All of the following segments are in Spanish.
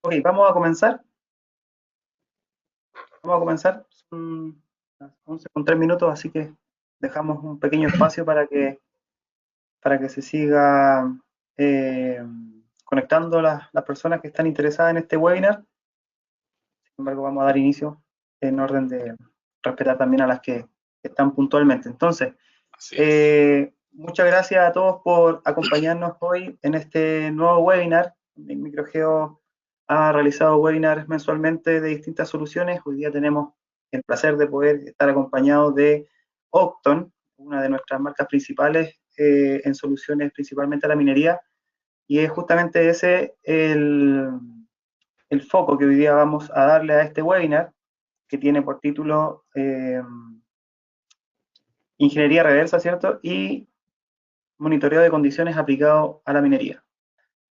Ok, vamos a comenzar. Vamos a comenzar. Son las 11 con 3 minutos, así que dejamos un pequeño espacio para que se siga eh, conectando las personas que están interesadas en este webinar. Sin embargo, vamos a dar inicio en orden de respetar también a las que están puntualmente. Entonces, Así es. muchas gracias a todos por acompañarnos hoy en este nuevo webinar. Microgeo ha realizado webinars mensualmente de distintas soluciones. Hoy día tenemos el placer de poder estar acompañados de Octon, una de nuestras marcas principales en soluciones principalmente a la minería. Y es justamente ese el foco que hoy día vamos a darle a este webinar, que tiene por título Ingeniería Reversa, ¿cierto? Y monitoreo de condiciones aplicado a la minería.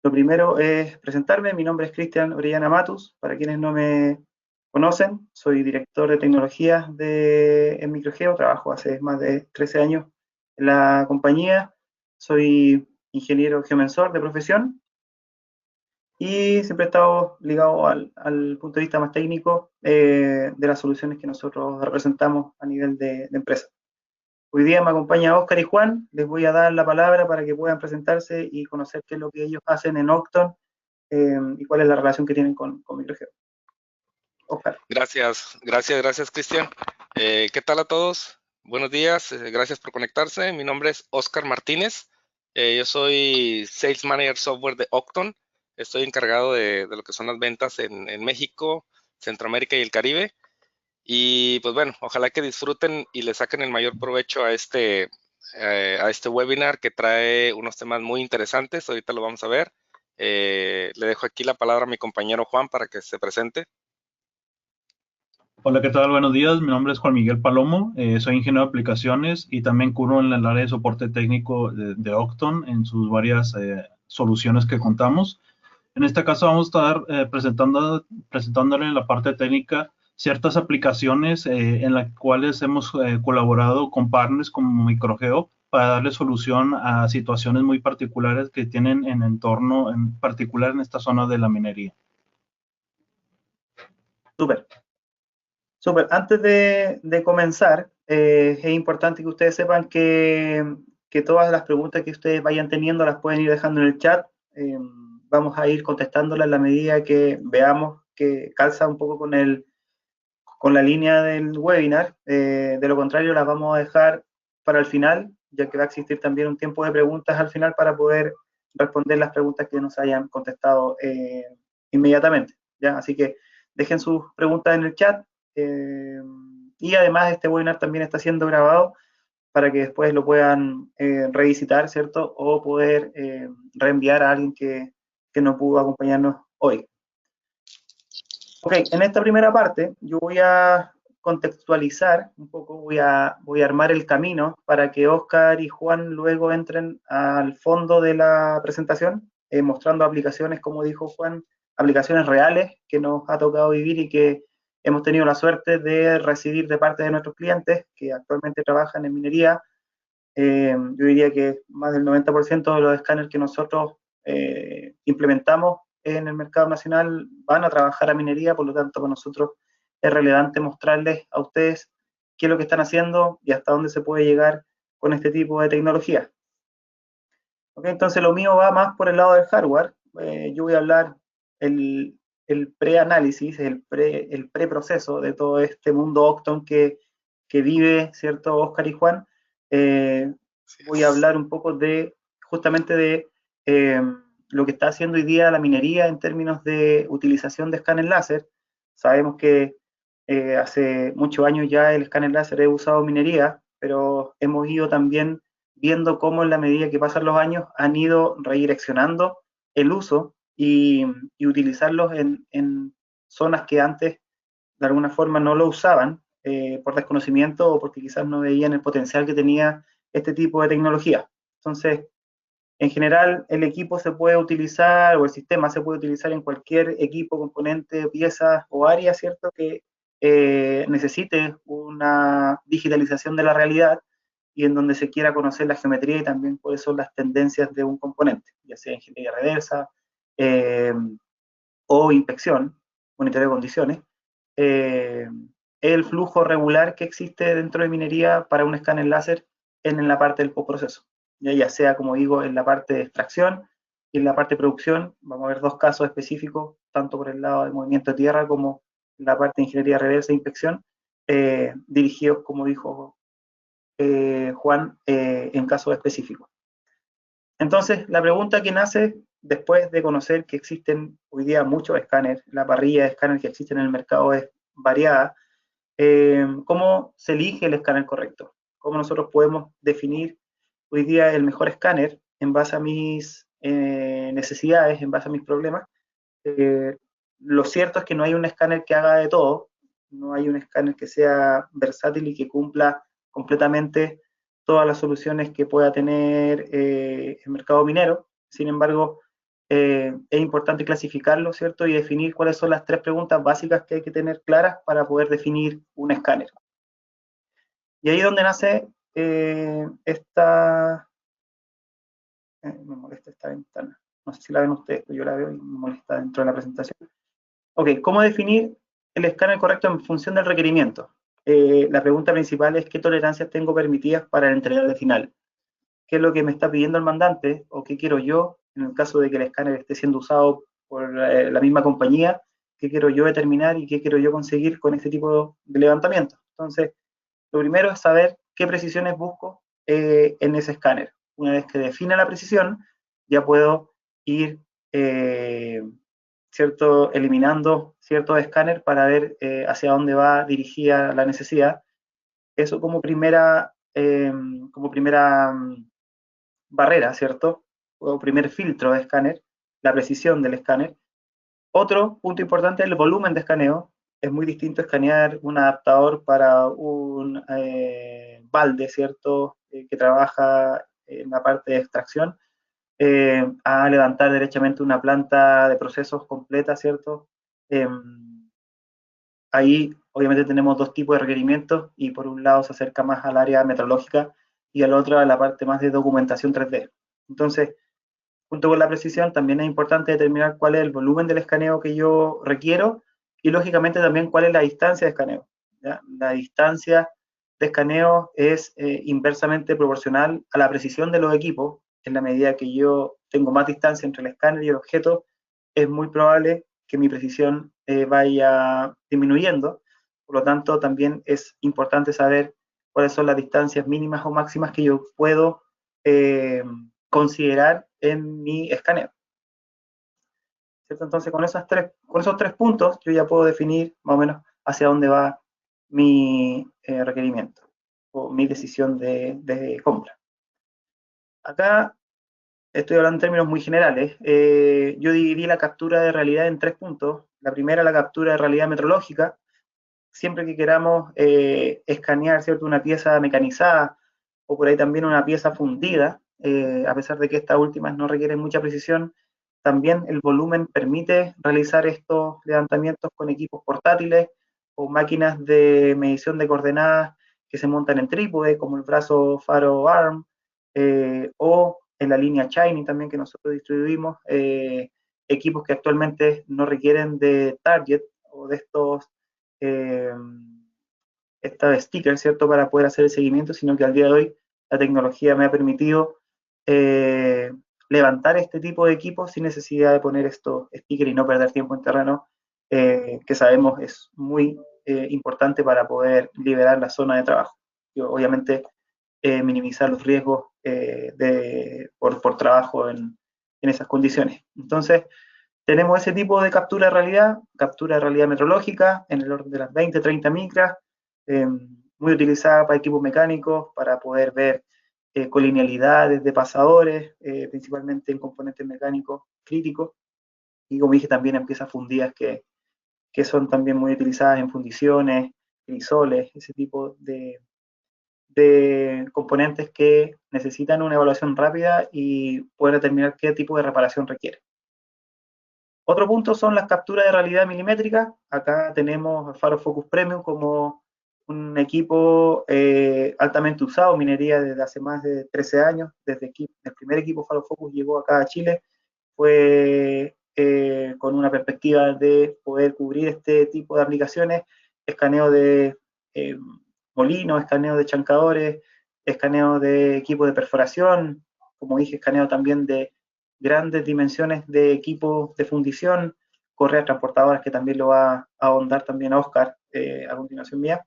Lo primero es presentarme, mi nombre es Cristian Orellana Matus, para quienes no me conocen, soy director de tecnología en Microgeo, trabajo hace más de 13 años en la compañía, soy ingeniero geomensor de profesión y siempre he estado ligado al punto de vista más técnico de las soluciones que nosotros representamos a nivel de empresa. Hoy día me acompaña Oscar y Juan, les voy a dar la palabra para que puedan presentarse y conocer qué es lo que ellos hacen en Octon y cuál es la relación que tienen con Microgeo. Oscar. Gracias, Cristian. ¿Qué tal a todos? Buenos días, gracias por conectarse. Mi nombre es Oscar Martínez. Yo soy Sales Manager Software de Octon. Estoy encargado de lo que son las ventas en México, Centroamérica y el Caribe. Y pues bueno, ojalá que disfruten y le saquen el mayor provecho a este webinar que trae unos temas muy interesantes. Ahorita lo vamos a ver. Le dejo aquí la palabra a mi compañero Juan para que se presente. Hola, ¿qué tal? Buenos días. Mi nombre es Juan Miguel Palomo. Soy ingeniero de aplicaciones y también cubro en el área de soporte técnico de Octon en sus varias soluciones que contamos. En este caso vamos a estar presentándole en la parte técnica ciertas aplicaciones en las cuales hemos colaborado con partners como Microgeo para darle solución a situaciones muy particulares que tienen en entorno, en particular en esta zona de la minería. Súper. Súper. Antes de comenzar, es importante que ustedes sepan que todas las preguntas que ustedes vayan teniendo las pueden ir dejando en el chat. Vamos a ir contestándolas en la medida que veamos que calza un poco con la línea del webinar. De lo contrario, las vamos a dejar para el final, ya que va a existir también un tiempo de preguntas al final para poder responder las preguntas que nos hayan contestado inmediatamente. ¿Ya? Así que dejen sus preguntas en el chat. Y además este webinar también está siendo grabado para que después lo puedan revisitar, ¿cierto? O poder reenviar a alguien que no pudo acompañarnos hoy. Ok, en esta primera parte yo voy a contextualizar un poco, voy a armar el camino para que Oscar y Juan luego entren al fondo de la presentación, mostrando aplicaciones, como dijo Juan, aplicaciones reales que nos ha tocado vivir y que hemos tenido la suerte de recibir de parte de nuestros clientes que actualmente trabajan en minería. Yo diría que más del 90% de los escáneres que nosotros implementamos en el mercado nacional van a trabajar a minería, por lo tanto para nosotros es relevante mostrarles a ustedes qué es lo que están haciendo y hasta dónde se puede llegar con este tipo de tecnología. Okay, entonces lo mío va más por el lado del hardware. Yo voy a hablar el pre-análisis, el pre-proceso de todo este mundo Octon que vive, ¿cierto, Oscar y Juan? Voy a hablar un poco justamente de lo que está haciendo hoy día la minería en términos de utilización de escáner láser. Sabemos que hace muchos años ya el escáner láser es usado en minería, pero hemos ido también viendo cómo en la medida que pasan los años han ido redireccionando el uso y utilizarlos en zonas que antes de alguna forma no lo usaban por desconocimiento o porque quizás no veían el potencial que tenía este tipo de tecnología. Entonces, en general, el equipo se puede utilizar, o el sistema se puede utilizar en cualquier equipo, componente, pieza o área, ¿cierto? Que necesite una digitalización de la realidad y en donde se quiera conocer la geometría y también cuáles son las tendencias de un componente, ya sea ingeniería reversa, eh, o inspección, monitoreo de condiciones, el flujo regular que existe dentro de minería para un escáner láser en la parte del postproceso. Ya sea, como digo, en la parte de extracción y en la parte de producción. Vamos a ver dos casos específicos, tanto por el lado del movimiento de tierra como en la parte de ingeniería reversa e inspección, dirigidos, como dijo Juan, en casos específicos. Entonces, la pregunta que nace después de conocer que existen hoy día muchos escáneres, la parrilla de escáneres que existen en el mercado es variada, ¿cómo se elige el escáner correcto? ¿Cómo nosotros podemos definir hoy día el mejor escáner en base a mis necesidades, en base a mis problemas? Lo cierto es que no hay un escáner que haga de todo, no hay un escáner que sea versátil y que cumpla completamente todas las soluciones que pueda tener el mercado minero. Sin embargo, es importante clasificarlo, ¿cierto? Y definir cuáles son las tres preguntas básicas que hay que tener claras para poder definir un escáner. Y ahí es donde nace esta... me molesta esta ventana. No sé si la ven ustedes, pero yo la veo y me molesta dentro de la presentación. Ok, ¿cómo definir el escáner correcto en función del requerimiento? La pregunta principal es qué tolerancias tengo permitidas para el entregable final. ¿Qué es lo que me está pidiendo el mandante o qué quiero yo en el caso de que el escáner esté siendo usado por la misma compañía? ¿Qué quiero yo determinar y qué quiero yo conseguir con este tipo de levantamiento? Entonces, lo primero es saber qué precisiones busco en ese escáner. Una vez que define la precisión, ya puedo ir eliminando ciertos escáneres para ver hacia dónde va dirigida la necesidad. Eso como primera barrera, ¿cierto? O primer filtro de escáner, la precisión del escáner. Otro punto importante es el volumen de escaneo. Es muy distinto escanear un adaptador para un balde, ¿cierto? Que trabaja en la parte de extracción, a levantar derechamente una planta de procesos completa, ¿cierto? Ahí obviamente tenemos dos tipos de requerimientos y por un lado se acerca más al área metrológica y al otro a la parte más de documentación 3D. Entonces, junto con la precisión, también es importante determinar cuál es el volumen del escaneo que yo requiero y lógicamente también cuál es la distancia de escaneo. ¿Ya? La distancia de escaneo es inversamente proporcional a la precisión de los equipos. En la medida que yo tengo más distancia entre el escáner y el objeto, es muy probable que mi precisión vaya disminuyendo. Por lo tanto, también es importante saber cuáles son las distancias mínimas o máximas que yo puedo considerar en mi escaneo. ¿Cierto? Entonces, con esos tres puntos, yo ya puedo definir más o menos hacia dónde va mi requerimiento o mi decisión de compra. Acá estoy hablando en términos muy generales. Yo dividí la captura de realidad en tres puntos. La primera, la captura de realidad metrológica. Siempre que queramos escanear, ¿cierto?, una pieza mecanizada o por ahí también una pieza fundida, a pesar de que estas últimas no requieren mucha precisión, también el volumen permite realizar estos levantamientos con equipos portátiles o máquinas de medición de coordenadas que se montan en trípode, como el brazo faro ARM, o en la línea Shiny también que nosotros distribuimos, equipos que actualmente no requieren de target o de estos stickers, ¿cierto?, para poder hacer el seguimiento, sino que al día de hoy la tecnología me ha permitido levantar este tipo de equipos sin necesidad de poner estos stickers y no perder tiempo en terreno, que sabemos es muy importante para poder liberar la zona de trabajo. Y obviamente minimizar los riesgos por trabajo en esas condiciones. Entonces, tenemos ese tipo de captura de realidad metrológica, en el orden de las 20, 30 micras, muy utilizada para equipos mecánicos, para poder ver colinealidades de pasadores, principalmente en componentes mecánicos críticos, y como dije también en piezas fundidas que son también muy utilizadas en fundiciones, grisoles, ese tipo de componentes que necesitan una evaluación rápida y poder determinar qué tipo de reparación requiere. Otro punto son las capturas de realidad milimétrica. Acá tenemos Faro Focus Premium como un equipo altamente usado en minería desde hace más de 13 años. Desde el primer equipo Faro Focus llegó acá a Chile, fue con una perspectiva de poder cubrir este tipo de aplicaciones, escaneo de molinos, escaneo de chancadores, escaneo de equipos de perforación, como dije, escaneo también de grandes dimensiones de equipos de fundición, correas transportadoras, que también lo va a ahondar también a Oscar a continuación mía.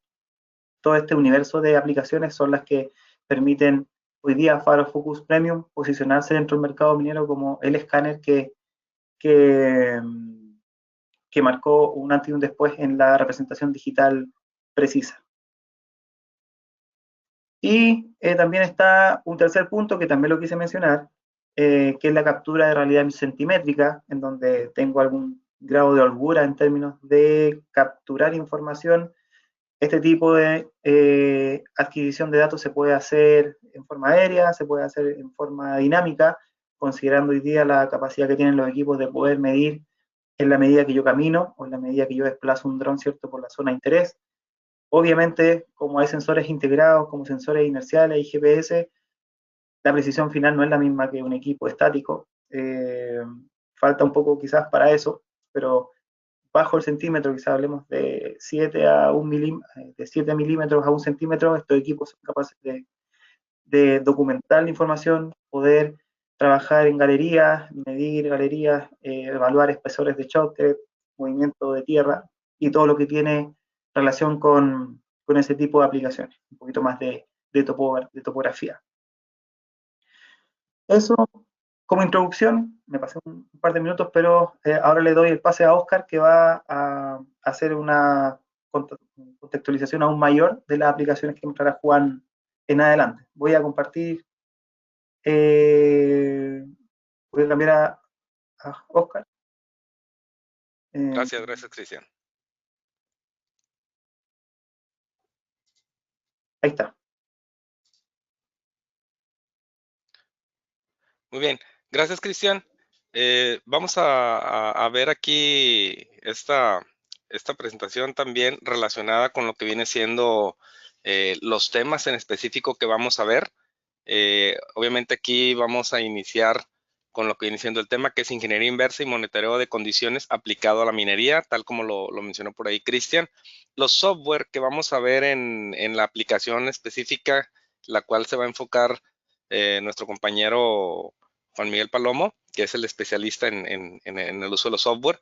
Todo este universo de aplicaciones son las que permiten hoy día Faro Focus Premium posicionarse dentro del mercado minero como el escáner que, que marcó un antes y un después en la representación digital precisa. Y también está un tercer punto que también lo quise mencionar, que es la captura de realidad centimétrica, en donde tengo algún grado de holgura en términos de capturar información. Este tipo de adquisición de datos se puede hacer en forma aérea, se puede hacer en forma dinámica, considerando hoy día la capacidad que tienen los equipos de poder medir en la medida que yo camino o en la medida que yo desplazo un dron, ¿cierto?, por la zona de interés. Obviamente, como hay sensores integrados, como sensores inerciales y GPS, la precisión final no es la misma que un equipo estático. Falta un poco quizás para eso, pero bajo el centímetro, quizás hablemos de 7 a 1 de 7 milímetros a 1 centímetro, estos equipos son capaces de documentar la información, poder trabajar en galerías, medir galerías, evaluar espesores de choque, movimiento de tierra y todo lo que tiene relación con ese tipo de aplicaciones, un poquito más de topografía. Eso como introducción, me pasé un par de minutos, pero ahora le doy el pase a Oscar, que va a hacer una contextualización aún mayor de las aplicaciones que mostrará Juan en adelante. Voy a compartir, voy a cambiar a Oscar. Gracias, Cristian. Ahí está. Muy bien, gracias, Cristian. Vamos a ver aquí esta presentación también relacionada con lo que viene siendo los temas en específico que vamos a ver. Obviamente aquí vamos a iniciar con lo que viene siendo el tema, que es ingeniería inversa y monitoreo de condiciones aplicado a la minería, tal como lo mencionó por ahí Cristian. Los software que vamos a ver en la aplicación específica, la cual se va a enfocar nuestro compañero Juan Miguel Palomo, que es el especialista en el uso de los software,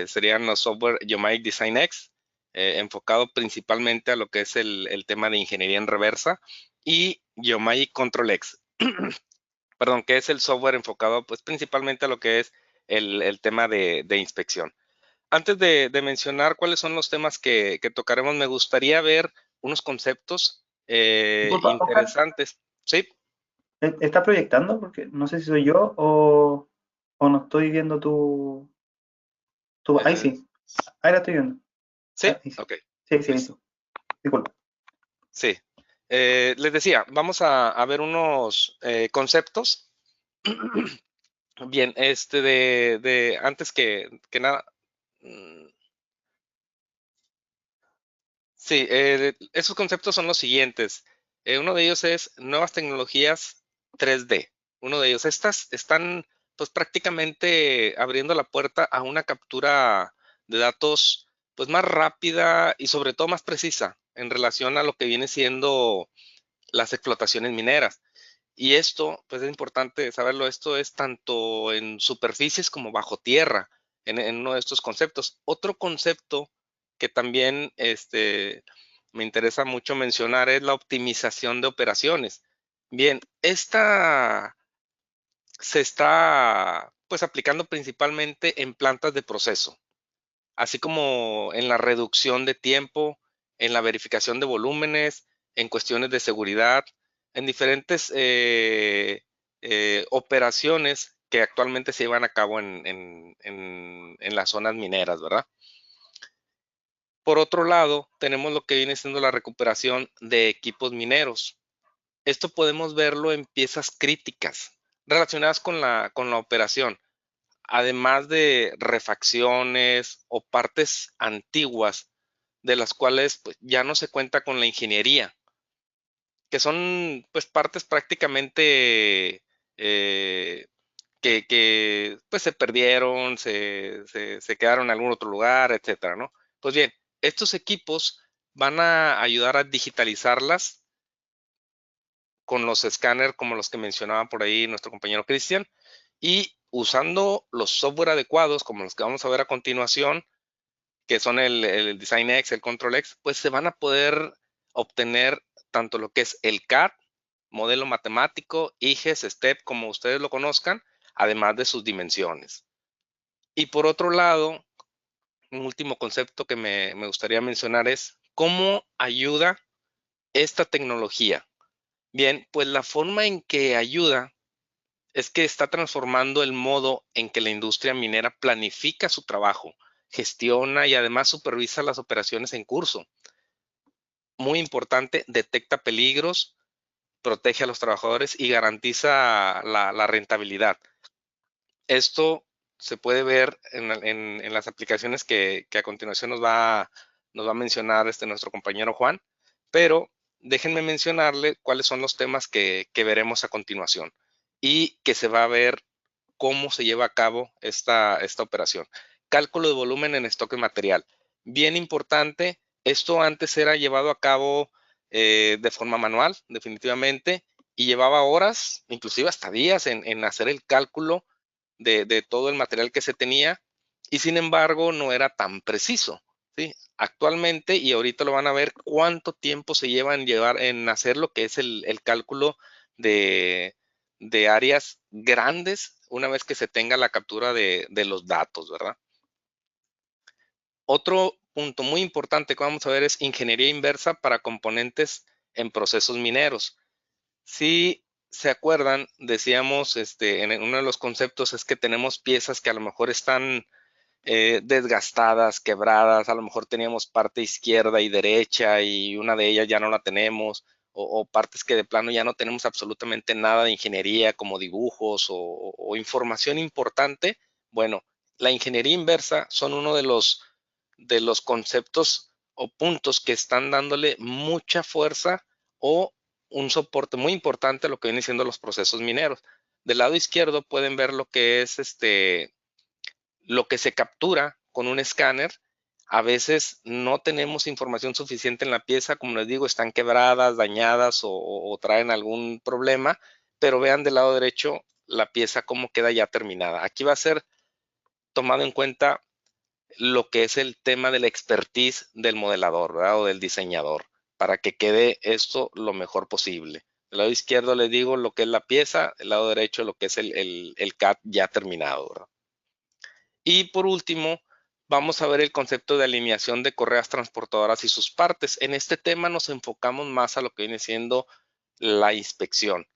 serían los software Geomaic Design X, enfocado principalmente a lo que es el tema de ingeniería en reversa, y Geomaic Control X, perdón, que es el software enfocado pues principalmente a lo que es el tema de inspección. Antes de mencionar cuáles son los temas que tocaremos, me gustaría ver unos conceptos Disculpa, interesantes. Oscar, ¿Sí? ¿estás proyectando? Porque no sé si soy yo o no estoy viendo tu... Ahí sí, ahí la estoy viendo. ¿Sí? Ahí sí. Ok. Sí, sí. Disculpa. Sí. Les decía, vamos a ver unos conceptos. Bien, antes que nada, sí, esos conceptos son los siguientes. Uno de ellos es nuevas tecnologías 3D. Uno de ellos, estas están pues prácticamente abriendo la puerta a una captura de datos pues más rápida y sobre todo más precisa en relación a lo que viene siendo las explotaciones mineras. Y esto, pues es importante saberlo, esto es tanto en superficies como bajo tierra, en uno de estos conceptos. Otro concepto que también me interesa mucho mencionar es la optimización de operaciones. Bien, esta se está pues aplicando principalmente en plantas de proceso, así como en la reducción de tiempo, en la verificación de volúmenes, en cuestiones de seguridad, en diferentes operaciones que actualmente se llevan a cabo en las zonas mineras, ¿verdad? Por otro lado, tenemos lo que viene siendo la recuperación de equipos mineros. Esto podemos verlo en piezas críticas relacionadas con la operación, además de refacciones o partes antiguas de las cuales pues, ya no se cuenta con la ingeniería, que son pues partes prácticamente que pues se perdieron, se quedaron en algún otro lugar, etcétera, ¿no? Pues bien, estos equipos van a ayudar a digitalizarlas con los escáneres como los que mencionaba por ahí nuestro compañero Cristian, y usando los software adecuados como los que vamos a ver a continuación, que son el DesignX, el ControlX, pues se van a poder obtener tanto lo que es el CAD, modelo matemático, IGES, STEP, como ustedes lo conozcan, además de sus dimensiones. Y por otro lado, un último concepto que me gustaría mencionar es cómo ayuda esta tecnología. Bien, pues la forma en que ayuda es que está transformando el modo en que la industria minera planifica su trabajo, gestiona y además supervisa las operaciones en curso. Muy importante, detecta peligros, protege a los trabajadores y garantiza la rentabilidad. Esto se puede ver en las aplicaciones que a continuación nos va a mencionar nuestro compañero Juan, pero déjenme mencionarle cuáles son los temas que veremos a continuación y que se va a ver cómo se lleva a cabo esta operación. Cálculo de volumen en stock de material. Bien importante, esto antes era llevado a cabo de forma manual, definitivamente, y llevaba horas, inclusive hasta días en hacer el cálculo de todo el material que se tenía, y sin embargo no era tan preciso, ¿sí? Actualmente, y ahorita lo van a ver, cuánto tiempo se lleva en hacer lo que es el cálculo de áreas grandes una vez que se tenga la captura de los datos, ¿verdad? Otro punto muy importante que vamos a ver es ingeniería inversa para componentes en procesos mineros. Si se acuerdan, decíamos en uno de los conceptos es que tenemos piezas que a lo mejor están desgastadas, quebradas, a lo mejor teníamos parte izquierda y derecha y una de ellas ya no la tenemos, o partes que de plano ya no tenemos absolutamente nada de ingeniería como dibujos o información importante. Bueno, la ingeniería inversa son uno de los conceptos o puntos que están dándole mucha fuerza o un soporte muy importante a lo que vienen siendo los procesos mineros. Del lado izquierdo pueden ver lo que es lo que se captura con un escáner. A veces no tenemos información suficiente en la pieza, como les digo, están quebradas, dañadas o traen algún problema, pero vean del lado derecho la pieza cómo queda ya terminada. Aquí va a ser tomado en cuenta lo que es el tema de la expertise del modelador, ¿verdad? O del diseñador, para que quede esto lo mejor posible. Del lado izquierdo les digo lo que es la pieza, del lado derecho lo que es el CAD ya terminado, ¿verdad? Y por último, vamos a ver el concepto de alineación de correas transportadoras y sus partes. En este tema nos enfocamos más a lo que viene siendo la inspección.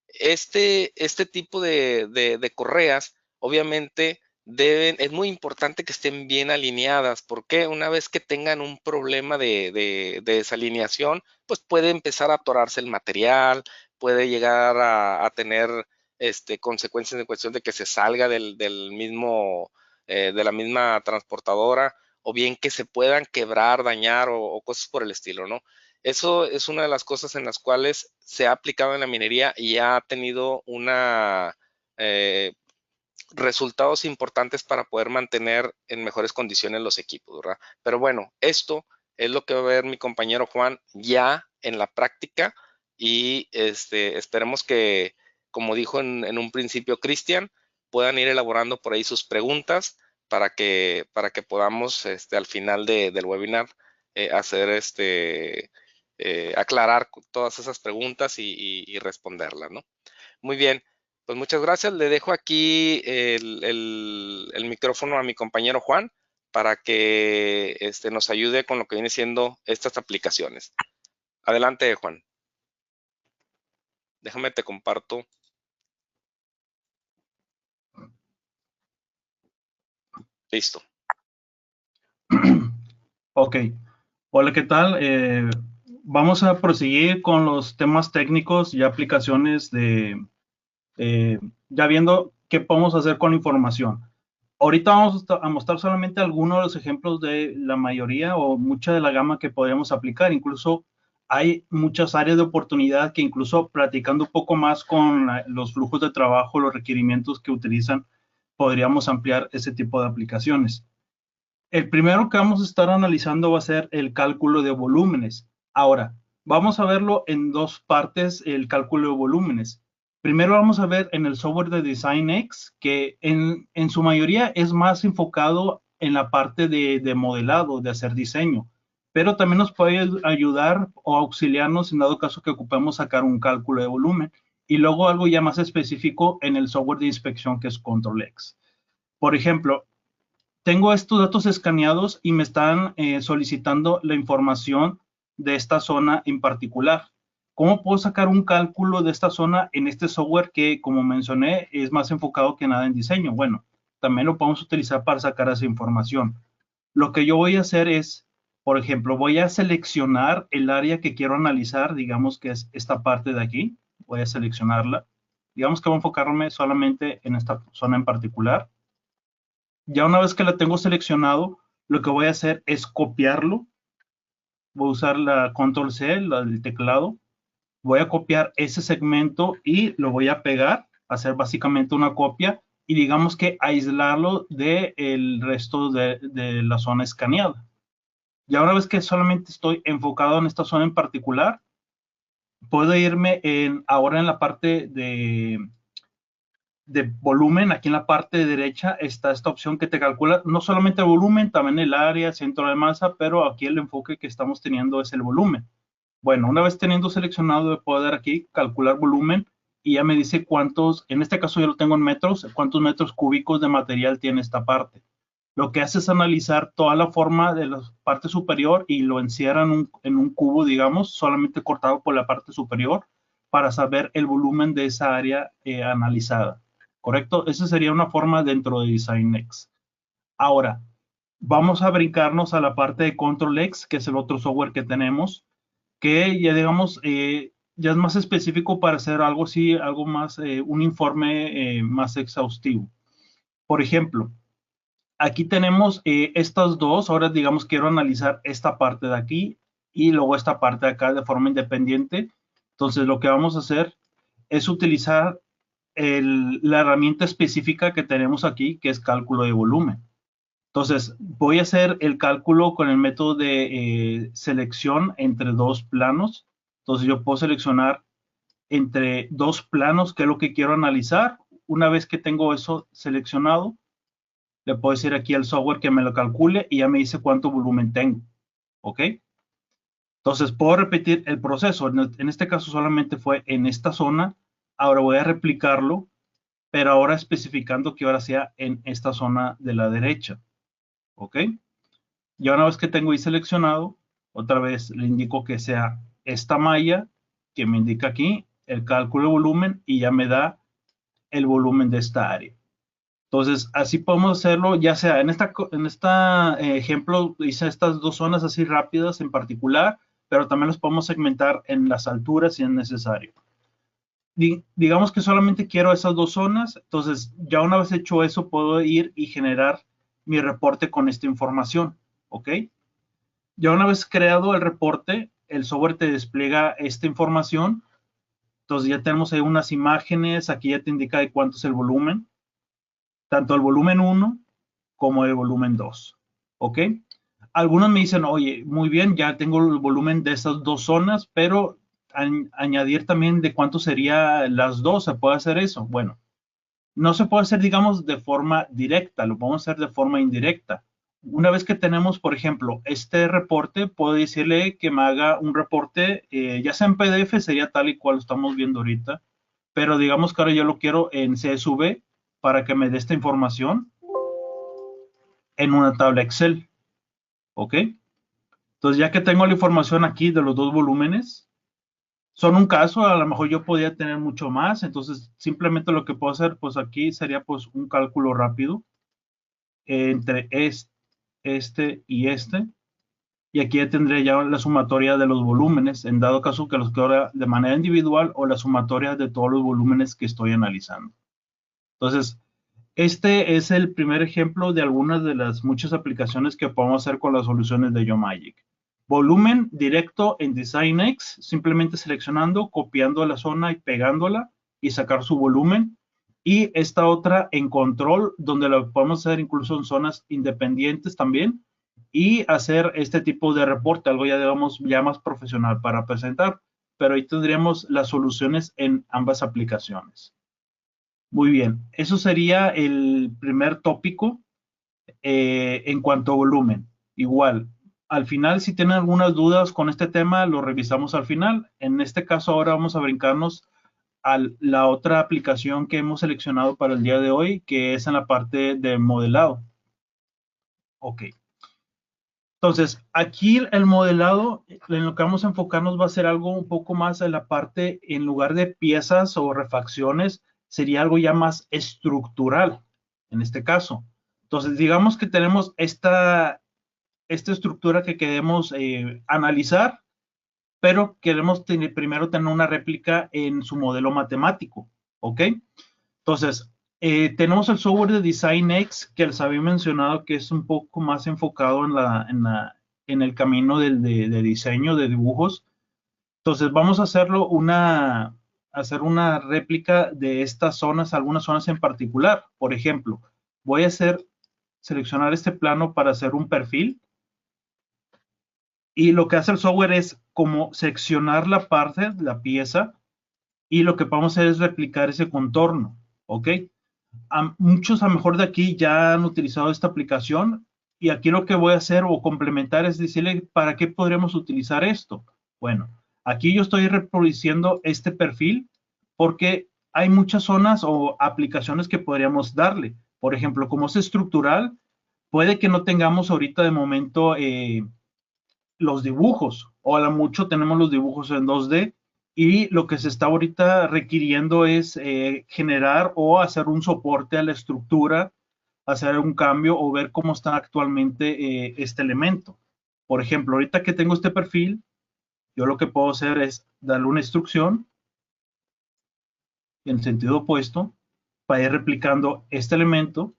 Este tipo de correas, obviamente, es muy importante que estén bien alineadas, porque una vez que tengan un problema de desalineación, pues puede empezar a atorarse el material, puede llegar a tener consecuencias en cuestión de que se salga del mismo, de la misma transportadora, o bien que se puedan quebrar, dañar o cosas por el estilo, ¿no? Eso es una de las cosas en las cuales se ha aplicado en la minería y ha tenido resultados importantes para poder mantener en mejores condiciones los equipos, ¿verdad? Pero bueno, esto es lo que va a ver mi compañero Juan ya en la práctica y esperemos que, como dijo en un principio Cristian, puedan ir elaborando por ahí sus preguntas para que podamos al final del webinar hacer aclarar todas esas preguntas y responderlas, ¿no? Muy bien, pues muchas gracias. Le dejo aquí el micrófono a mi compañero Juan para que nos ayude con lo que viene siendo estas aplicaciones. Adelante, Juan. Déjame te comparto. Listo. Ok. Hola, ¿qué tal? Vamos a proseguir con los temas técnicos y aplicaciones ya viendo qué podemos hacer con la información. Ahorita vamos a mostrar solamente algunos de los ejemplos de la mayoría o mucha de la gama que podríamos aplicar. Incluso hay muchas áreas de oportunidad que incluso platicando un poco más con los flujos de trabajo, los requerimientos que utilizan, podríamos ampliar ese tipo de aplicaciones. El primero que vamos a estar analizando va a ser el cálculo de volúmenes. Ahora, vamos a verlo en dos partes, el cálculo de volúmenes. Primero vamos a ver en el software de DesignX, que en su mayoría es más enfocado en la parte de modelado, de hacer diseño, pero también nos puede ayudar o auxiliarnos en dado caso que ocupemos sacar un cálculo de volumen. Y luego algo ya más específico en el software de inspección que es ControlX. Por ejemplo, tengo estos datos escaneados y me están solicitando la información de esta zona en particular. ¿Cómo puedo sacar un cálculo de esta zona en este software que, como mencioné, es más enfocado que nada en diseño? Bueno, también lo podemos utilizar para sacar esa información. Lo que yo voy a hacer es, por ejemplo, voy a seleccionar el área que quiero analizar, digamos que es esta parte de aquí. Voy a seleccionarla. Digamos que voy a enfocarme solamente en esta zona en particular. Ya una vez que la tengo seleccionado, lo que voy a hacer es copiarlo. Voy a usar la Control C, el teclado. Voy a copiar ese segmento y lo voy a pegar, hacer básicamente una copia y digamos que aislarlo del resto de la zona escaneada. Ya una vez que solamente estoy enfocado en esta zona en particular, puedo irme ahora en la parte de volumen. Aquí en la parte derecha está esta opción que te calcula no solamente el volumen, también el área, centro de masa, pero aquí el enfoque que estamos teniendo es el volumen. Bueno, una vez teniendo seleccionado, puedo dar aquí calcular volumen y ya me dice cuántos, en este caso yo lo tengo en metros, cuántos metros cúbicos de material tiene esta parte. Lo que hace es analizar toda la forma de la parte superior y lo encierra en un cubo, digamos, solamente cortado por la parte superior para saber el volumen de esa área analizada. ¿Correcto? Esa sería una forma dentro de DesignX. Ahora, vamos a brincarnos a la parte de ControlX, que es el otro software que tenemos, que ya digamos, ya es más específico para hacer algo así, algo más, un informe más exhaustivo. Por ejemplo, aquí tenemos estas dos, ahora digamos quiero analizar esta parte de aquí y luego esta parte de acá de forma independiente. Entonces lo que vamos a hacer es utilizar la herramienta específica que tenemos aquí, que es cálculo de volumen. Entonces, voy a hacer el cálculo con el método de selección entre dos planos. Entonces, yo puedo seleccionar entre dos planos, que es lo que quiero analizar. Una vez que tengo eso seleccionado, le puedo decir aquí al software que me lo calcule y ya me dice cuánto volumen tengo. ¿Ok? Entonces, puedo repetir el proceso. En este caso solamente fue en esta zona. Ahora voy a replicarlo, pero ahora especificando que ahora sea en esta zona de la derecha. ¿Ok? Ya una vez que tengo ahí seleccionado, otra vez le indico que sea esta malla que me indica aquí el cálculo de volumen y ya me da el volumen de esta área. Entonces, así podemos hacerlo, ya sea en esta ejemplo, hice estas dos zonas así rápidas en particular, pero también los podemos segmentar en las alturas si es necesario. Digamos que solamente quiero esas dos zonas, entonces ya una vez hecho eso, puedo ir y generar mi reporte con esta información, ¿ok? Ya una vez creado el reporte, el software te despliega esta información, entonces ya tenemos ahí unas imágenes, aquí ya te indica de cuánto es el volumen, tanto el volumen 1 como el volumen 2, ¿ok? Algunos me dicen, oye, muy bien, ya tengo el volumen de esas dos zonas, pero añadir también de cuánto sería las dos, ¿se puede hacer eso? Bueno, no se puede hacer, digamos, de forma directa, lo podemos hacer de forma indirecta. Una vez que tenemos, por ejemplo, este reporte, puedo decirle que me haga un reporte, ya sea en PDF, sería tal y cual lo estamos viendo ahorita, pero digamos que ahora yo lo quiero en CSV para que me dé esta información en una tabla Excel, ¿ok? Entonces, ya que tengo la información aquí de los dos volúmenes, son un caso, a lo mejor yo podría tener mucho más, entonces simplemente lo que puedo hacer, pues aquí sería pues un cálculo rápido entre este y este, y aquí ya tendré ya la sumatoria de los volúmenes, en dado caso que los quiera de manera individual o la sumatoria de todos los volúmenes que estoy analizando. Entonces, este es el primer ejemplo de algunas de las muchas aplicaciones que podemos hacer con las soluciones de Geomagic. Volumen directo en DesignX, simplemente seleccionando, copiando la zona y pegándola y sacar su volumen. Y esta otra en control, donde lo podemos hacer incluso en zonas independientes también, y hacer este tipo de reporte, algo ya digamos ya más profesional para presentar. Pero ahí tendríamos las soluciones en ambas aplicaciones. Muy bien, eso sería el primer tópico en cuanto a volumen. Igual, al final, si tienen algunas dudas con este tema, lo revisamos al final. En este caso, ahora vamos a brincarnos a la otra aplicación que hemos seleccionado para el día de hoy, que es en la parte de modelado. Ok. Entonces, aquí el modelado, en lo que vamos a enfocarnos va a ser algo un poco más en la parte, en lugar de piezas o refacciones, sería algo ya más estructural, en este caso. Entonces, digamos que tenemos esta estructura que queremos analizar, pero queremos primero tener una réplica en su modelo matemático, ¿ok? Entonces, tenemos el software de DesignX, que les había mencionado que es un poco más enfocado en el camino de diseño, de dibujos. Entonces, vamos a hacer una réplica de estas zonas, algunas zonas en particular. Por ejemplo, voy a seleccionar este plano para hacer un perfil. Y lo que hace el software es como seccionar la parte, la pieza, y lo que vamos a hacer es replicar ese contorno, ¿ok? Muchos a lo mejor de aquí ya han utilizado esta aplicación, y aquí lo que voy a hacer o complementar es decirle para qué podríamos utilizar esto. Bueno, aquí yo estoy reproduciendo este perfil porque hay muchas zonas o aplicaciones que podríamos darle. Por ejemplo, como es estructural, puede que no tengamos ahorita de momento los dibujos, o a lo mucho tenemos los dibujos en 2D, y lo que se está ahorita requiriendo es generar o hacer un soporte a la estructura, hacer un cambio o ver cómo está actualmente este elemento. Por ejemplo, ahorita que tengo este perfil, yo lo que puedo hacer es darle una instrucción en sentido opuesto para ir replicando este elemento.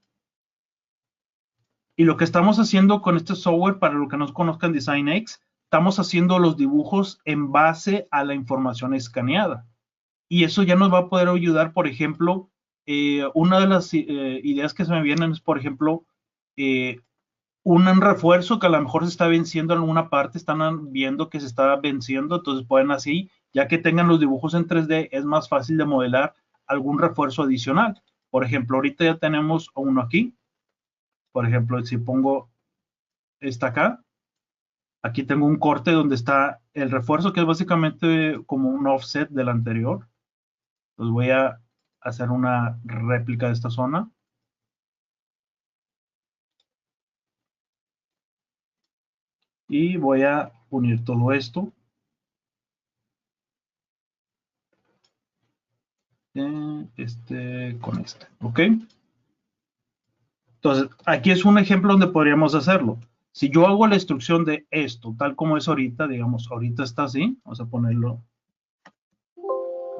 Y lo que estamos haciendo con este software, para los que no conozcan DesignX, estamos haciendo los dibujos en base a la información escaneada. Y eso ya nos va a poder ayudar, por ejemplo, una de las ideas que se me vienen es, por ejemplo, un refuerzo que a lo mejor se está venciendo en alguna parte, están viendo que se está venciendo, entonces pueden así, ya que tengan los dibujos en 3D, es más fácil de modelar algún refuerzo adicional. Por ejemplo, ahorita ya tenemos uno aquí. Por ejemplo, si pongo esta acá, aquí tengo un corte donde está el refuerzo, que es básicamente como un offset del anterior. Entonces voy a hacer una réplica de esta zona. Y voy a unir todo esto. Con este, ¿ok? Entonces, aquí es un ejemplo donde podríamos hacerlo. Si yo hago la instrucción de esto, tal como es ahorita, digamos, ahorita está así, vamos a ponerlo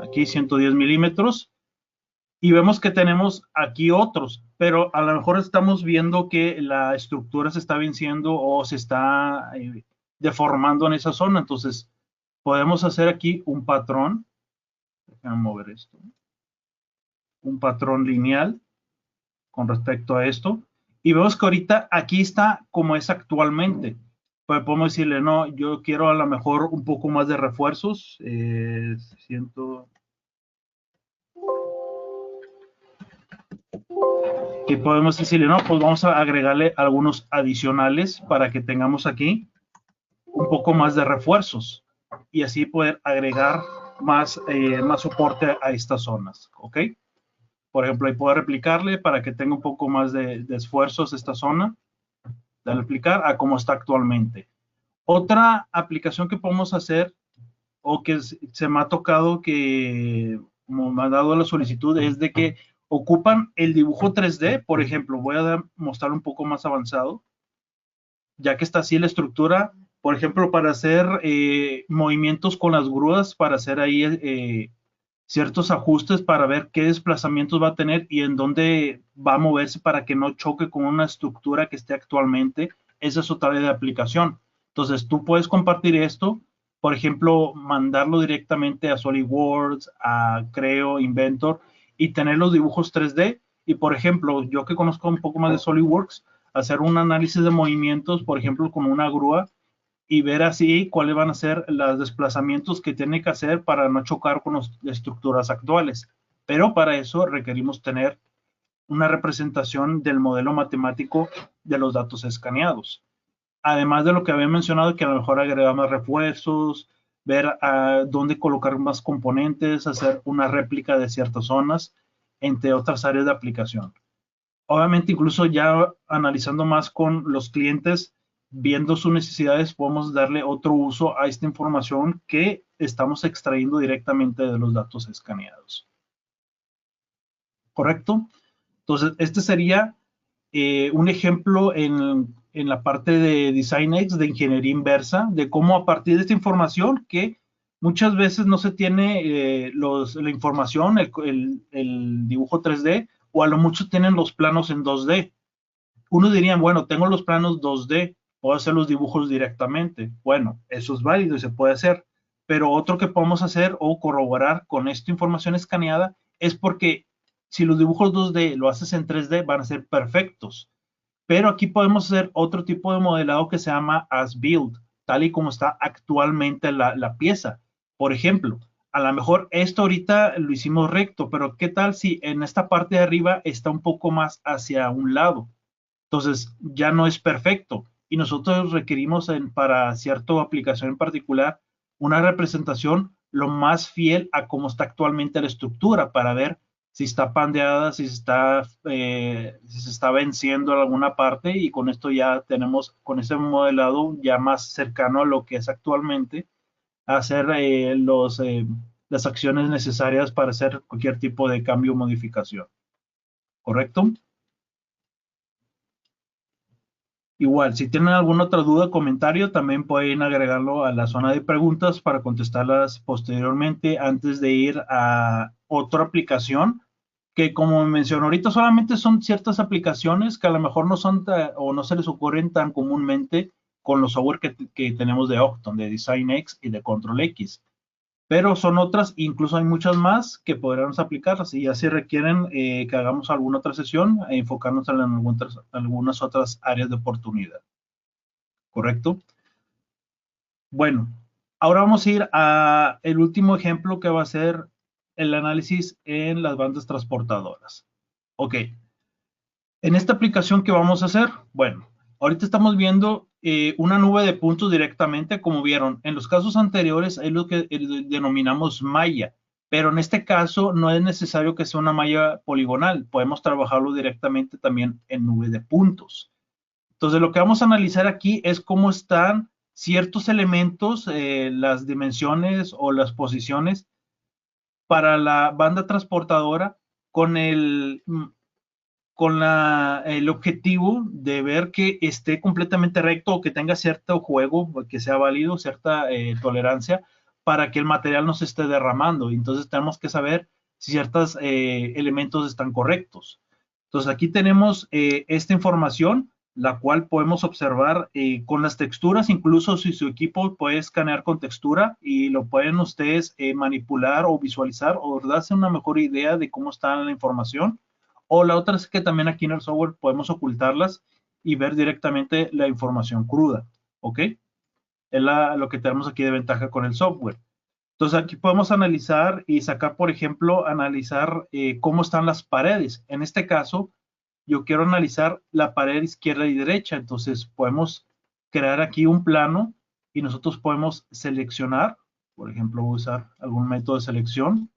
aquí 110 milímetros, y vemos que tenemos aquí otros, pero a lo mejor estamos viendo que la estructura se está venciendo o se está deformando en esa zona, entonces podemos hacer aquí un patrón, déjame mover esto, un patrón lineal con respecto a esto, y vemos que ahorita aquí está como es actualmente. Pues podemos decirle, no, yo quiero a lo mejor un poco más de refuerzos, y podemos decirle, no, pues vamos a agregarle algunos adicionales para que tengamos aquí un poco más de refuerzos, y así poder agregar más soporte a estas zonas, ¿ok? Por ejemplo, ahí puedo replicarle para que tenga un poco más de esfuerzos esta zona, de replicar a como está actualmente. Otra aplicación que podemos hacer, o que se me ha tocado que, como me ha dado la solicitud, es de que ocupan el dibujo 3D, por ejemplo, voy a mostrar un poco más avanzado, ya que está así la estructura, por ejemplo, para hacer movimientos con las grúas, para hacer ahí ciertos ajustes para ver qué desplazamientos va a tener y en dónde va a moverse para que no choque con una estructura que esté actualmente. Esa es otra área de aplicación. Entonces, tú puedes compartir esto, por ejemplo, mandarlo directamente a SolidWorks, a Creo, Inventor, y tener los dibujos 3D. Y, por ejemplo, yo que conozco un poco más de SolidWorks, hacer un análisis de movimientos, por ejemplo, con una grúa, y ver así cuáles van a ser los desplazamientos que tiene que hacer para no chocar con las estructuras actuales. Pero para eso requerimos tener una representación del modelo matemático de los datos escaneados. Además de lo que había mencionado, que a lo mejor agregar más refuerzos, ver dónde colocar más componentes, hacer una réplica de ciertas zonas, entre otras áreas de aplicación. Obviamente, incluso ya analizando más con los clientes, viendo sus necesidades, podemos darle otro uso a esta información que estamos extrayendo directamente de los datos escaneados. ¿Correcto? Entonces, este sería un ejemplo en la parte de DesignX, de ingeniería inversa, de cómo a partir de esta información que muchas veces no se tiene la información, el dibujo 3D, o a lo mucho tienen los planos en 2D. Uno diría, bueno, tengo los planos 2D, puedo hacer los dibujos directamente. Bueno, eso es válido y se puede hacer. Pero otro que podemos hacer o corroborar con esta información escaneada es porque si los dibujos 2D lo haces en 3D van a ser perfectos. Pero aquí podemos hacer otro tipo de modelado que se llama as-built, tal y como está actualmente la pieza. Por ejemplo, a lo mejor esto ahorita lo hicimos recto, pero ¿qué tal si en esta parte de arriba está un poco más hacia un lado? Entonces, ya no es perfecto. Y nosotros requerimos para cierta aplicación en particular una representación lo más fiel a cómo está actualmente la estructura para ver si está pandeada, si se está venciendo en alguna parte, y con esto ya tenemos, con ese modelado ya más cercano a lo que es actualmente, hacer las acciones necesarias para hacer cualquier tipo de cambio o modificación. ¿Correcto? Igual, si tienen alguna otra duda o comentario, también pueden agregarlo a la zona de preguntas para contestarlas posteriormente antes de ir a otra aplicación que, como mencioné ahorita, solamente son ciertas aplicaciones que a lo mejor no son o no se les ocurren tan comúnmente con los software que tenemos de Octon, de DesignX y de Control X. Pero son otras, incluso hay muchas más que podríamos aplicarlas, y así requieren que hagamos alguna otra sesión e enfocarnos en algunas otras áreas de oportunidad. ¿Correcto? Bueno, ahora vamos a ir a el último ejemplo, que va a ser el análisis en las bandas transportadoras. Ok. En esta aplicación, ¿qué vamos a hacer? Bueno, ahorita estamos viendo una nube de puntos directamente, como vieron. En los casos anteriores es lo que denominamos malla, pero en este caso no es necesario que sea una malla poligonal. Podemos trabajarlo directamente también en nube de puntos. Entonces, lo que vamos a analizar aquí es cómo están ciertos elementos, las dimensiones o las posiciones para la banda transportadora con el objetivo de ver que esté completamente recto o que tenga cierto juego, que sea válido, cierta tolerancia para que el material no se esté derramando. Entonces tenemos que saber si ciertos elementos están correctos. Entonces aquí tenemos esta información, la cual podemos observar con las texturas, incluso si su equipo puede escanear con textura y lo pueden ustedes manipular o visualizar o darse una mejor idea de cómo está la información. O la otra es que también aquí en el software podemos ocultarlas y ver directamente la información cruda, ¿ok? Es lo que tenemos aquí de ventaja con el software. Entonces aquí podemos analizar y sacar, por ejemplo, analizar cómo están las paredes. En este caso, yo quiero analizar la pared izquierda y derecha. Entonces podemos crear aquí un plano y nosotros podemos seleccionar, por ejemplo, voy a usar algún método de selección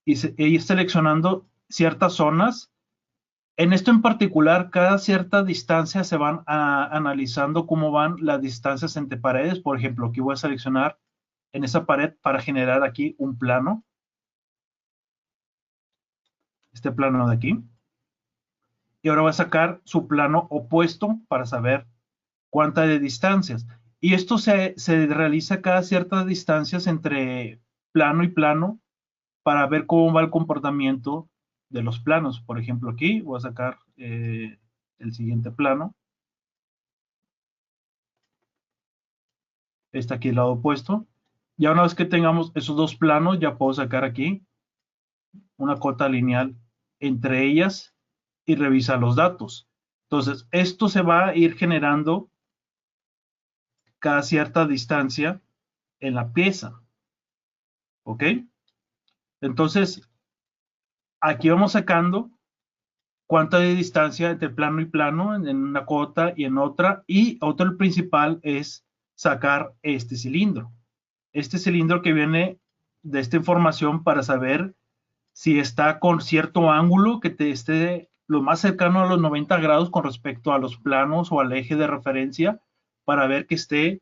y ir seleccionando ciertas zonas. En esto en particular, cada cierta distancia se van analizando cómo van las distancias entre paredes. Por ejemplo, aquí voy a seleccionar en esa pared para generar aquí un plano. Este plano de aquí. Y ahora voy a sacar su plano opuesto para saber cuánta de distancias. Y esto se realiza cada ciertas distancias entre plano y plano para ver cómo va el comportamiento de los planos. Por ejemplo, aquí voy a sacar el siguiente plano. Está aquí el lado opuesto. Ya una vez que tengamos esos dos planos, ya puedo sacar aquí una cota lineal entre ellas y revisar los datos. Entonces, esto se va a ir generando cada cierta distancia en la pieza. ¿Ok? Entonces, aquí vamos sacando cuánta de distancia entre plano y plano en una cota y en otra. Y otro principal es sacar este cilindro. Este cilindro que viene de esta información para saber si está con cierto ángulo que te esté lo más cercano a los 90 grados con respecto a los planos o al eje de referencia, para ver que esté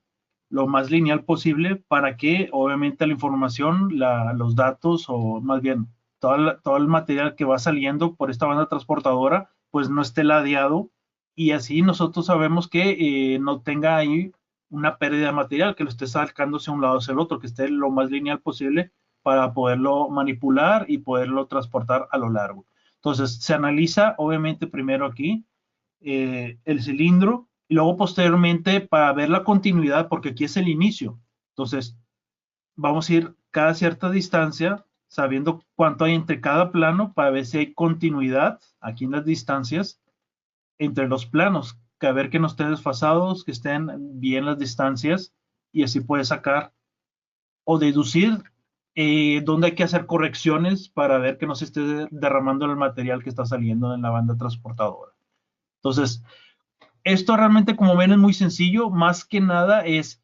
lo más lineal posible, para que obviamente la información, los datos, o más bien todo el material que va saliendo por esta banda transportadora, pues no esté ladeado, y así nosotros sabemos que no tenga ahí una pérdida de material, que lo esté sacándose a un lado hacia el otro, que esté lo más lineal posible para poderlo manipular y poderlo transportar a lo largo. Entonces, se analiza obviamente primero aquí el cilindro, y luego posteriormente para ver la continuidad, porque aquí es el inicio. Entonces, vamos a ir cada cierta distancia, sabiendo cuánto hay entre cada plano, para ver si hay continuidad aquí en las distancias entre los planos, que a ver que no estén desfasados, que estén bien las distancias, y así puedes sacar o deducir dónde hay que hacer correcciones para ver que no se esté derramando el material que está saliendo en la banda transportadora. Entonces, esto realmente, como ven, es muy sencillo. Más que nada es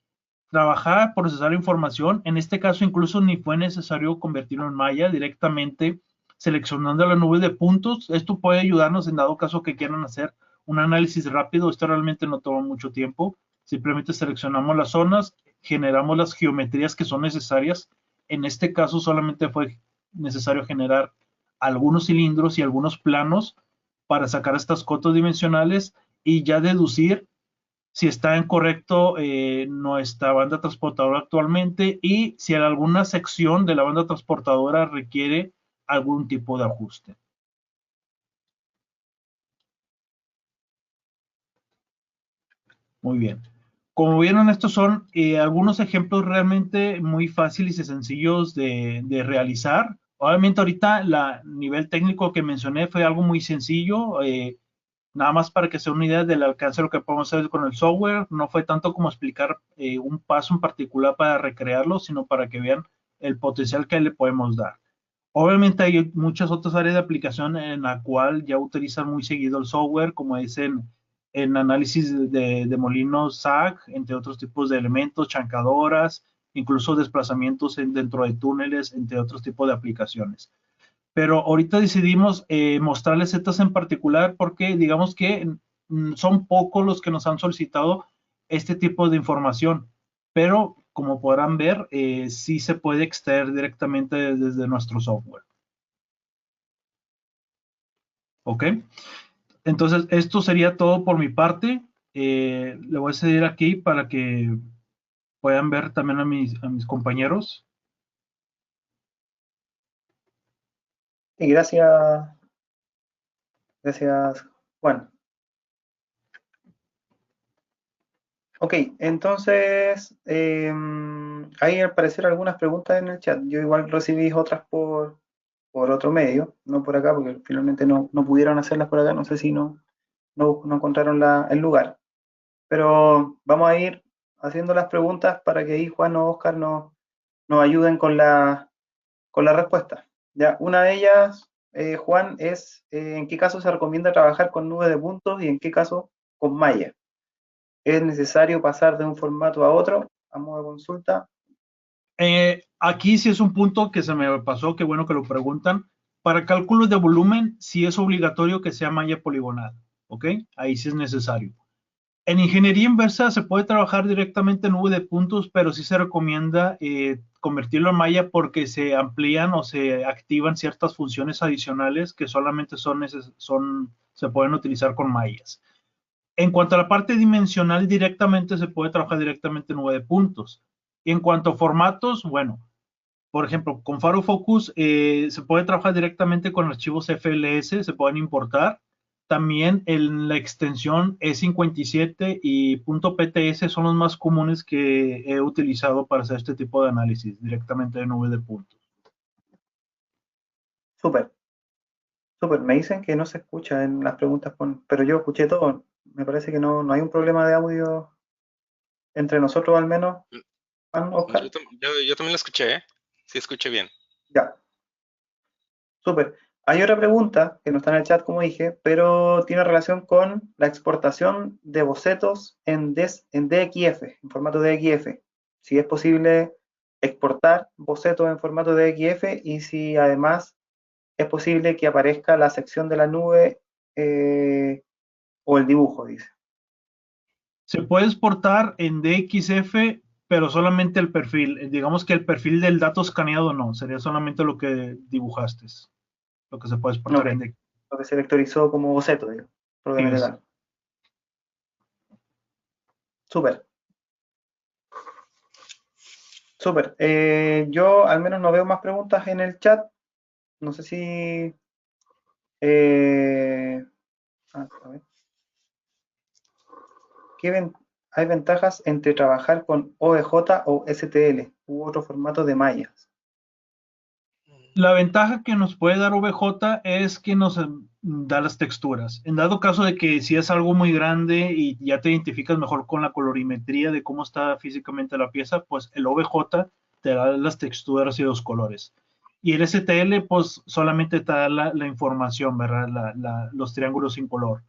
trabajar, procesar información. En este caso, incluso ni fue necesario convertirlo en malla, directamente seleccionando la nube de puntos. Esto puede ayudarnos en dado caso que quieran hacer un análisis rápido. Esto realmente no toma mucho tiempo. Simplemente seleccionamos las zonas, generamos las geometrías que son necesarias. En este caso solamente fue necesario generar algunos cilindros y algunos planos para sacar estas cotas dimensionales y ya deducir si está en correcto nuestra banda transportadora actualmente, y si alguna sección de la banda transportadora requiere algún tipo de ajuste. Muy bien. Como vieron, estos son algunos ejemplos realmente muy fáciles y sencillos de realizar. Obviamente ahorita el nivel técnico que mencioné fue algo muy sencillo, nada más para que se den una idea del alcance de lo que podemos hacer con el software. No fue tanto como explicar un paso en particular para recrearlo, sino para que vean el potencial que le podemos dar. Obviamente hay muchas otras áreas de aplicación en la cual ya utilizan muy seguido el software, como dicen en análisis de molinos SAG, entre otros tipos de elementos, chancadoras, incluso desplazamientos dentro de túneles, entre otros tipos de aplicaciones. Pero ahorita decidimos mostrarles estas en particular porque digamos que son pocos los que nos han solicitado este tipo de información, pero como podrán ver, sí se puede extraer directamente desde nuestro software. ¿Ok? Entonces, esto sería todo por mi parte. Le voy a seguir aquí para que puedan ver también a mis compañeros. Y gracias, Juan. Ok, entonces, hay al parecer algunas preguntas en el chat. Yo igual recibí otras por otro medio, no por acá, porque finalmente no pudieron hacerlas por acá. No sé si no encontraron el lugar. Pero vamos a ir haciendo las preguntas para que ahí Juan o Oscar nos ayuden con la respuesta. Ya, una de ellas, Juan, es ¿en qué caso se recomienda trabajar con nube de puntos y en qué caso con malla? ¿Es necesario pasar de un formato a otro a modo de consulta? Aquí sí es un punto que se me pasó, qué bueno que lo preguntan. Para cálculos de volumen, sí es obligatorio que sea malla poligonal, ¿ok? Ahí sí es necesario. En ingeniería inversa se puede trabajar directamente en nube de puntos, pero sí se recomienda convertirlo en malla porque se amplían o se activan ciertas funciones adicionales que solamente se pueden utilizar con mallas. En cuanto a la parte dimensional, directamente se puede trabajar directamente en nube de puntos. Y en cuanto a formatos, bueno, por ejemplo, con Faro Focus se puede trabajar directamente con archivos FLS, se pueden importar. También en la extensión E57 y .pts son los más comunes que he utilizado para hacer este tipo de análisis directamente de nube de puntos. Súper, súper. Me dicen que no se escucha en las preguntas, pero yo escuché todo. Me parece que no hay un problema de audio entre nosotros al menos, Juan, Oscar. Yo también lo escuché, ¿eh? Sí, escuché bien. Ya, súper. Hay otra pregunta que no está en el chat, como dije, pero tiene relación con la exportación de bocetos en DXF, en formato DXF. Si es posible exportar bocetos en formato DXF y si además es posible que aparezca la sección de la nube o el dibujo, dice. Se puede exportar en DXF, pero solamente el perfil. Digamos que el perfil del dato escaneado no, sería solamente lo que dibujaste, lo que se puede exportar Ok, en DXF. lo que se vectorizó como boceto, digo, propiamente tal. Súper. Súper. Yo al menos no veo más preguntas en el chat. No sé si... a ver. ¿Hay ventajas entre trabajar con OBJ o STL u otro formato de mallas? La ventaja que nos puede dar OBJ es que nos da las texturas. En dado caso de que si es algo muy grande y ya te identificas mejor con la colorimetría de cómo está físicamente la pieza, pues el OBJ te da las texturas y los colores. Y el STL, pues solamente te da la información, ¿verdad? Los triángulos sin color.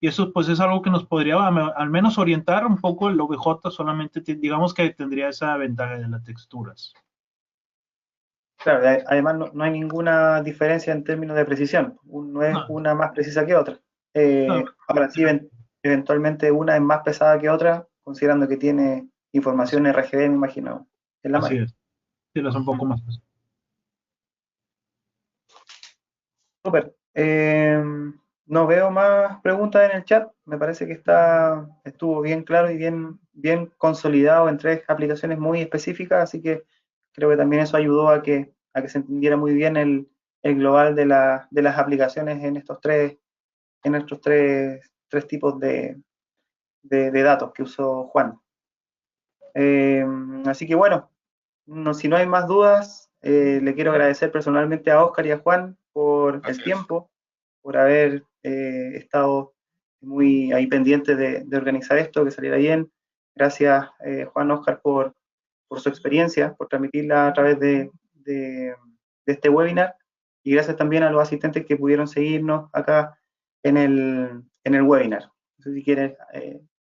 Y eso, pues es algo que nos podría al menos orientar un poco el OBJ, solamente digamos que tendría esa ventaja de las texturas. Claro, además no hay ninguna diferencia en términos de precisión. No es No, una más precisa que otra. no, Ahora sí, eventualmente una es más pesada que otra, considerando que tiene información RGB, me imagino, en la así malla. es. Sí, las un poco más fácil. Súper. No veo más preguntas en el chat. Me parece que estuvo bien claro y bien consolidado en tres aplicaciones muy específicas, así que creo que también eso ayudó a que se entendiera muy bien el global de las aplicaciones en estos tres tipos de datos que usó Juan. Así que bueno, si no hay más dudas, le quiero agradecer personalmente a Oscar y a Juan por el Gracias. tiempo, por haber estado muy ahí pendientes de organizar esto, que saliera bien. Gracias, Juan, Oscar, por su experiencia, por transmitirla a través de este webinar. Y gracias también a los asistentes que pudieron seguirnos acá en el webinar. No sé si quieres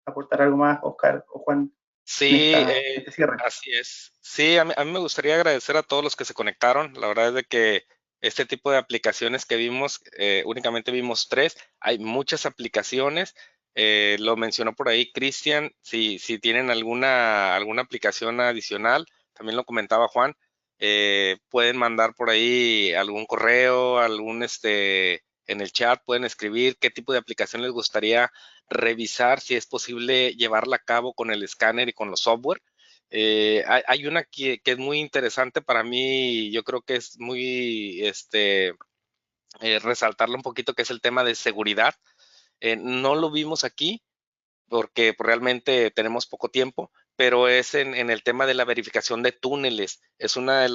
aportar algo más, Oscar o Juan, Sí, en este cierre. así es. Sí, a mí me gustaría agradecer a todos los que se conectaron. La verdad es de que este tipo de aplicaciones que vimos, únicamente vimos 3. Hay muchas aplicaciones. Lo mencionó por ahí Cristian. Si tienen alguna aplicación adicional, también lo comentaba Juan, pueden mandar por ahí algún correo, en el chat, pueden escribir qué tipo de aplicación les gustaría revisar si es posible llevarla a cabo con el escáner y con los software. Hay una que es muy interesante para mí, yo creo que es muy resaltarla un poquito, que es el tema de seguridad. No lo vimos aquí porque realmente tenemos poco tiempo, pero es en el tema de la verificación de túneles. Es una de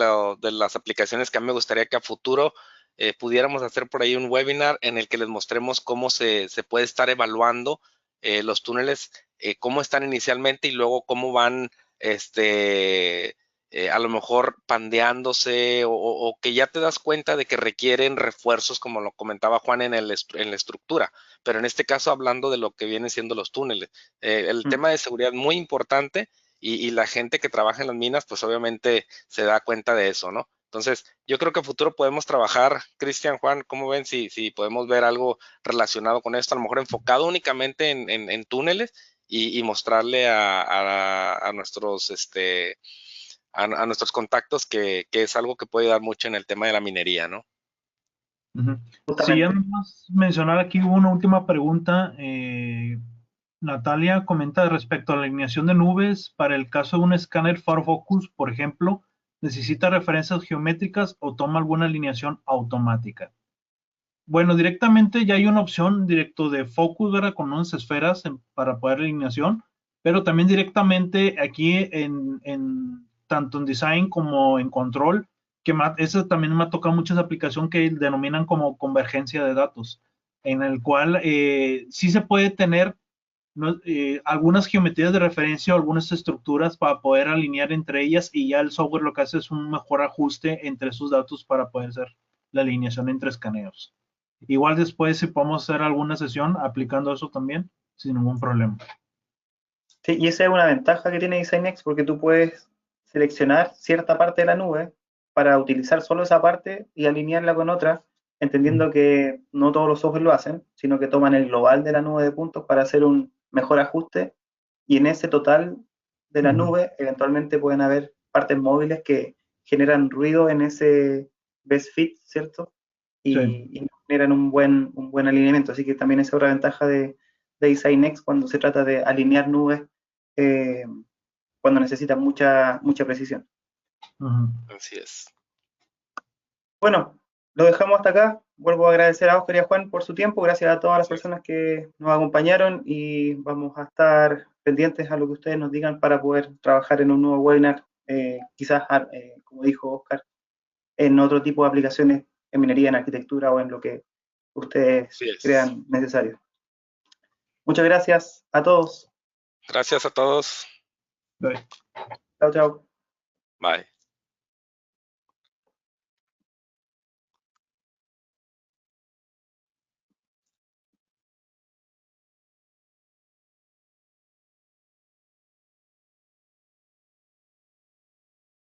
las aplicaciones que a mí me gustaría que a futuro pudiéramos hacer por ahí un webinar en el que les mostremos cómo se puede estar evaluando los túneles, cómo están inicialmente y luego cómo van, a lo mejor pandeándose o que ya te das cuenta de que requieren refuerzos, como lo comentaba Juan en la estructura, pero en este caso hablando de lo que vienen siendo los túneles. El tema de seguridad muy importante y la gente que trabaja en las minas, pues obviamente se da cuenta de eso, ¿no? Entonces, yo creo que a futuro podemos trabajar, Cristian, Juan, ¿cómo ven si podemos ver algo relacionado con esto? A lo mejor enfocado únicamente en túneles y mostrarle a nuestros, a nuestros contactos que es algo que puede dar mucho en el tema de la minería, ¿no? Sí, Justamente. además mencionar aquí una última pregunta. Natalia comenta respecto a la alineación de nubes. Para el caso de un escáner FarFocus, por ejemplo, ¿necesita referencias geométricas o toma alguna alineación automática? Bueno, directamente ya hay una opción directo de focus, ¿verdad? Con unas esferas para poder alineación, pero también directamente aquí tanto en design como en control, eso también me ha tocado muchas aplicaciones que denominan como convergencia de datos, en el cual sí se puede tener algunas geometrías de referencia o algunas estructuras para poder alinear entre ellas, y ya el software lo que hace es un mejor ajuste entre esos datos para poder hacer la alineación entre escaneos. Igual después si podemos hacer alguna sesión aplicando eso también, sin ningún problema. Sí, y esa es una ventaja que tiene DesignX, porque tú puedes seleccionar cierta parte de la nube para utilizar solo esa parte y alinearla con otra, entendiendo que no todos los software lo hacen, sino que toman el global de la nube de puntos para hacer un mejor ajuste, y en ese total de la nube eventualmente pueden haber partes móviles que generan ruido en ese best fit, ¿cierto? Y generan un buen alineamiento. Así que también es otra ventaja de DesignX cuando se trata de alinear nubes cuando necesitan mucha precisión. Así es. Bueno, lo dejamos hasta acá. Vuelvo a agradecer a Oscar y a Juan por su tiempo. Gracias a todas las personas que nos acompañaron, y vamos a estar pendientes a lo que ustedes nos digan para poder trabajar en un nuevo webinar, quizás, como dijo Oscar, en otro tipo de aplicaciones, en minería, en arquitectura o en lo que ustedes crean necesario. Muchas gracias a todos. Gracias a todos. Bye. Chao, chao. Bye.